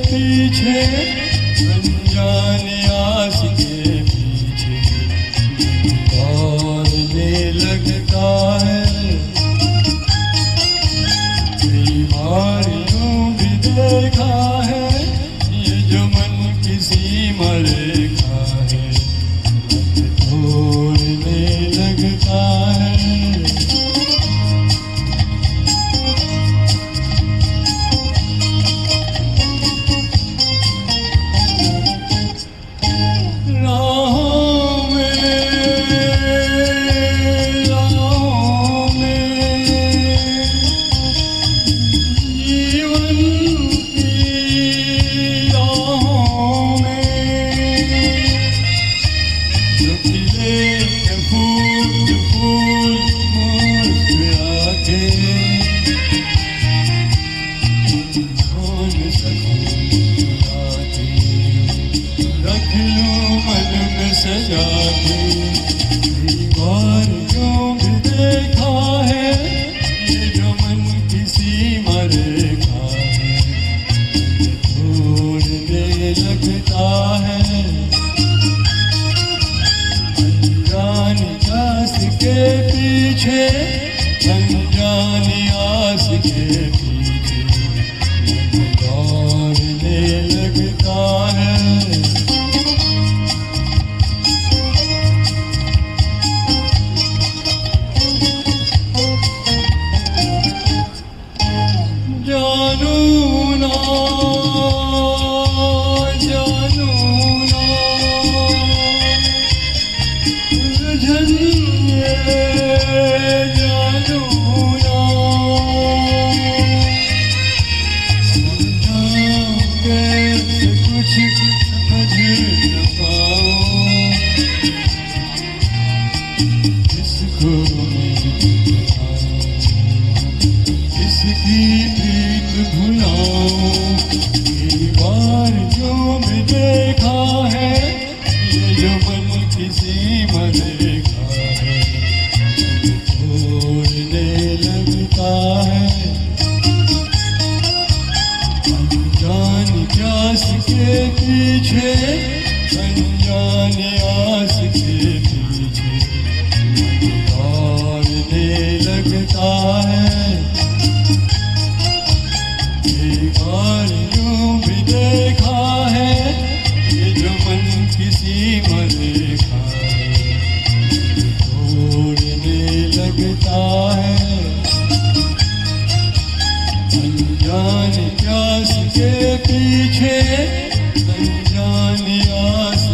पीछे, अनजाने आस के पीछे दौड़ने लगता है। कई बार यूं भी देखा है, ये जो मन किसी मरेखा है तोड़ने लगता है। सजा के बार क्यों भी देखा है, ये जो मन किसी मरेखा है तोड़ने लगता है। अनजानी आस के पीछे, अनजानी आस के पीछे दौड़ने लगता है। जानू ना, जानू ना, उलझनिए जानू ना, समझाऊं कैसे कुछ समझ न पाऊं, किसको किसकी प्रीत भुलाऊं। कई बार जो भी देखा है, ये जो मन किसी मरेखा है तोड़ने लगता है। अनजानी प्यास के पीछे, अनजाने आस के पीछे दौड़ने लगता है। बार यूं भी देखा है, ये जो मन किसी मरेखा है तोड़ने लगता है। अनजाने प्यास के पीछे, अनजानी आस